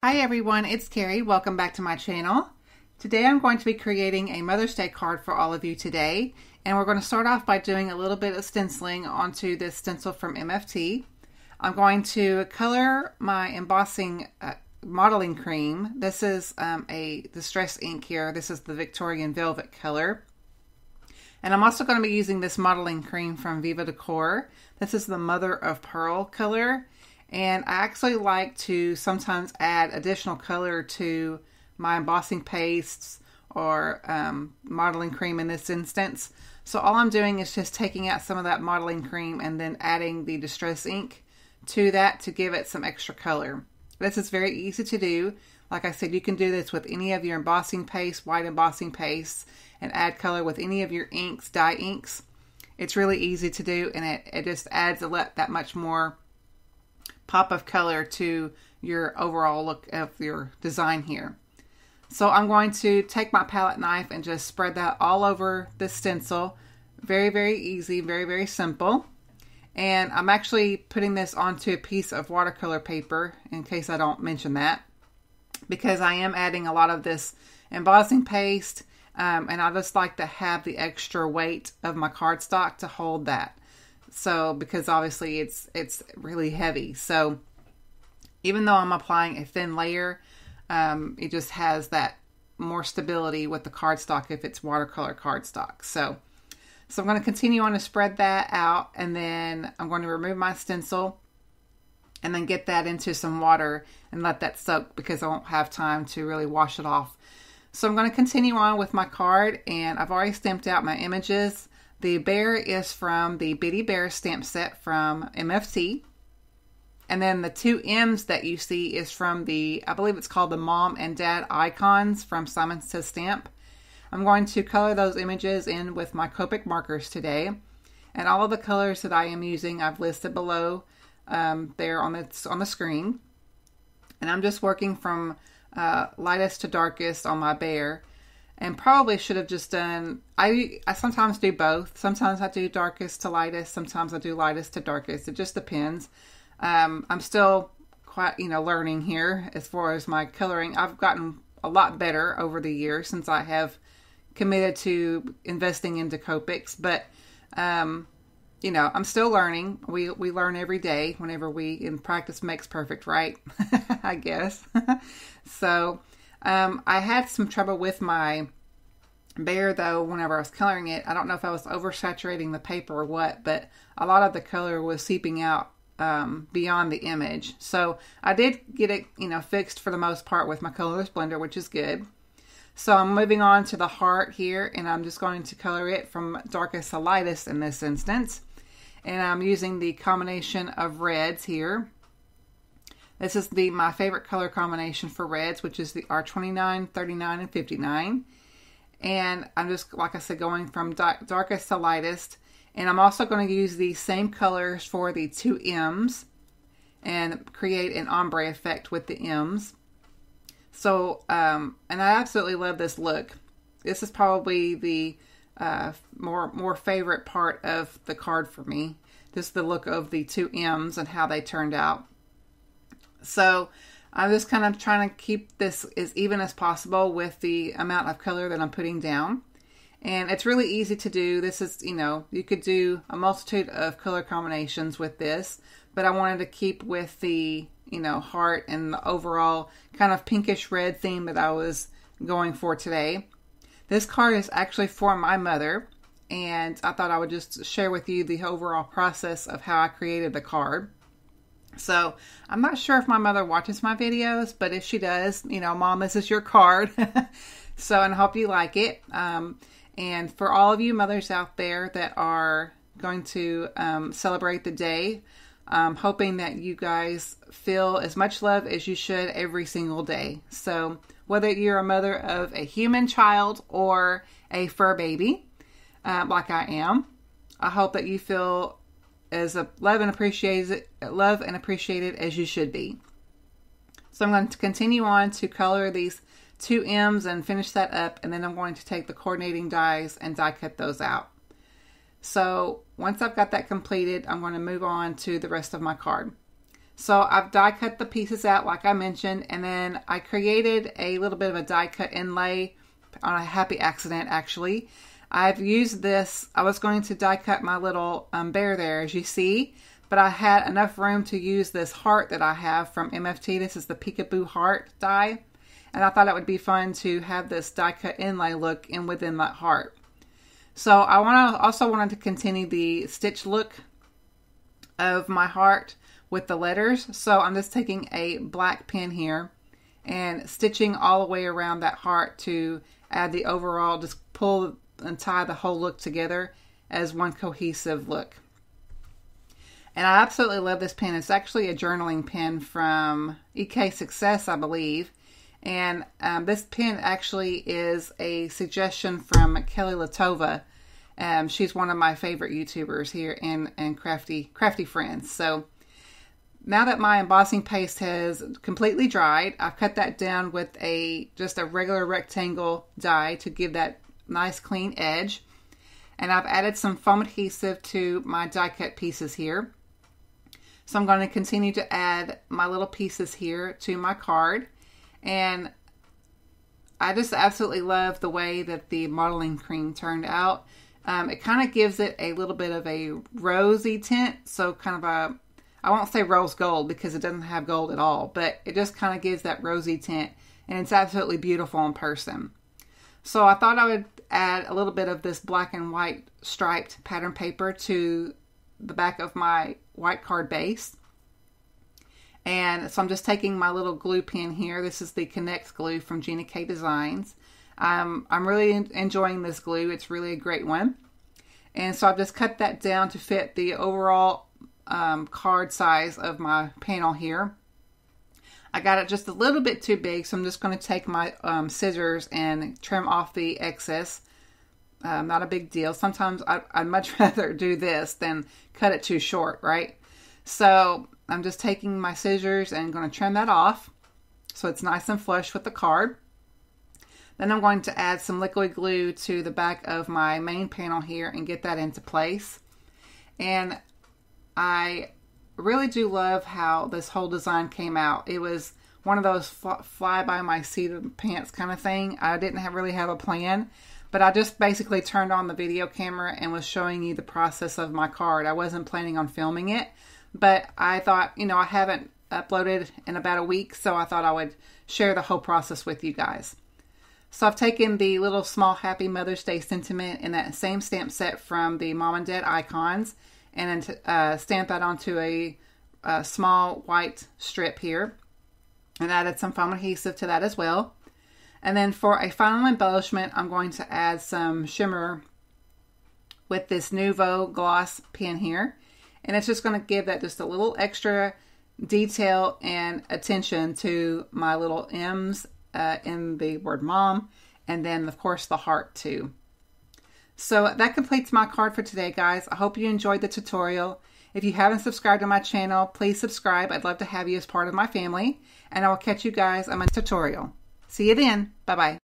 Hi everyone, it's Carrie. Welcome back to my channel. Today I'm going to be creating a Mother's Day card for all of you today. And we're going to start off by doing a little bit of stenciling onto this stencil from MFT. I'm going to color my embossing modeling cream. This is a distress ink here. This is the Victorian Velvet color. And I'm also going to be using this modeling cream from Viva Decor. This is the Mother of Pearl color. And I actually like to sometimes add additional color to my embossing pastes or modeling cream in this instance. So all I'm doing is just taking out some of that modeling cream and then adding the distress ink to that to give it some extra color. This is very easy to do. Like I said, you can do this with any of your embossing paste, white embossing pastes, and add color with any of your inks, dye inks. It's really easy to do, and it just adds that much more pop of color to your overall look of your design here. So I'm going to take my palette knife and just spread that all over the stencil. Very, very easy, very, very simple. And I'm actually putting this onto a piece of watercolor paper in case I don't mention that, because I am adding a lot of this embossing paste and I just like to have the extra weight of my cardstock to hold that. So, because obviously it's really heavy. So, even though I'm applying a thin layer, it just has that more stability with the cardstock if it's watercolor cardstock. So I'm going to continue on to spread that out, and then I'm going to remove my stencil and then get that into some water and let that soak because I won't have time to really wash it off. So I'm going to continue on with my card, and I've already stamped out my images. The bear is from the Bitty Bear stamp set from MFT. And then the two M's that you see is from the, I believe it's called the Mom and Dad Icons from Simon Says Stamp. I'm going to color those images in with my Copic markers today. And all of the colors that I am using I've listed below there on the screen. And I'm just working from lightest to darkest on my bear. And probably should have just done, I sometimes do both. Sometimes I do darkest to lightest. Sometimes I do lightest to darkest. It just depends. I'm still quite, learning here as far as my coloring. I've gotten a lot better over the years since I have committed to investing into Copics. But, I'm still learning. We learn every day whenever in practice makes perfect, right? I guess. So, I had some trouble with my bear though whenever I was coloring it. I don't know if I was oversaturating the paper or what, but a lot of the color was seeping out beyond the image. So I did get it, fixed for the most part with my colorless blender, which is good. So I'm moving on to the heart here, and I'm just going to color it from darkest to lightest in this instance. And I'm using the combination of reds here. This is my favorite color combination for reds, which is the R29, 39, and 59. And I'm just, like I said, going from darkest to lightest. And I'm also going to use these same colors for the two M's and create an ombre effect with the M's. So, and I absolutely love this look. This is probably the more favorite part of the card for me. Just the look of the two M's and how they turned out. So I'm just kind of trying to keep this as even as possible with the amount of color that I'm putting down. And it's really easy to do. This is, you could do a multitude of color combinations with this, but I wanted to keep with the, heart and the overall kind of pinkish red theme that I was going for today. This card is actually for my mother, and I thought I would just share with you the overall process of how I created the card. So I'm not sure if my mother watches my videos, but if she does, Mom, this is your card. So, and I hope you like it. And for all of you mothers out there that are going to celebrate the day, I'm hoping that you guys feel as much love as you should every single day. So whether you're a mother of a human child or a fur baby, like I am, I hope that you feel as loved and appreciated as you should be. So I'm going to continue on to color these two M's and finish that up, and then I'm going to take the coordinating dies and die cut those out. So once I've got that completed, I'm going to move on to the rest of my card. So I've die cut the pieces out like I mentioned, and then I created a little bit of a die cut inlay on a happy accident actually. I've used this, I was going to die cut my little bear there as you see, but I had enough room to use this heart that I have from MFT. This is the Peekaboo Heart die, and I thought it would be fun to have this die cut inlay look in within that heart. So I also wanted to continue the stitch look of my heart with the letters. So I'm just taking a black pen here and stitching all the way around that heart to add the overall, just pull and tie the whole look together as one cohesive look. And I absolutely love this pen. It's actually a journaling pen from EK Success, I believe. And this pen actually is a suggestion from Kelly Latova. She's one of my favorite YouTubers here and crafty friends. So now that my embossing paste has completely dried, I've cut that down with just a regular rectangle die to give that nice clean edge. And I've added some foam adhesive to my die cut pieces here. So I'm going to continue to add my little pieces here to my card. And I just absolutely love the way that the modeling cream turned out. It kind of gives it a little bit of a rosy tint. So kind of a, I won't say rose gold because it doesn't have gold at all, but it just kind of gives that rosy tint, and it's absolutely beautiful in person. So I thought I would add a little bit of this black and white striped pattern paper to the back of my white card base. And so I'm just taking my little glue pen here. This is the Connect glue from Gina K Designs. I'm really enjoying this glue. It's really a great one. And so I've just cut that down to fit the overall card size of my panel here. I got it just a little bit too big, so I'm just going to take my scissors and trim off the excess. Not a big deal. Sometimes I'd much rather do this than cut it too short, right? So I'm just taking my scissors and going to trim that off so it's nice and flush with the card. Then I'm going to add some liquid glue to the back of my main panel here and get that into place. And I really do love how this whole design came out. It was one of those fly by my seat of the pants kind of thing. I didn't really have a plan, but I just basically turned on the video camera and was showing you the process of my card. I wasn't planning on filming it, but I thought, you know, I haven't uploaded in about a week, so I thought I would share the whole process with you guys. So I've taken the little small Happy Mother's Day sentiment in that same stamp set from the Mom and Dad Icons, and stamped that onto a small white strip here, and added some foam adhesive to that as well. And then for a final embellishment, I'm going to add some shimmer with this Nuvo gloss pen here, and it's just going to give that just a little extra detail and attention to my little M's in the word mom, and then of course the heart too. So that completes my card for today, guys. I hope you enjoyed the tutorial. If you haven't subscribed to my channel, please subscribe. I'd love to have you as part of my family, and I will catch you guys on my tutorial. See you then. Bye-bye.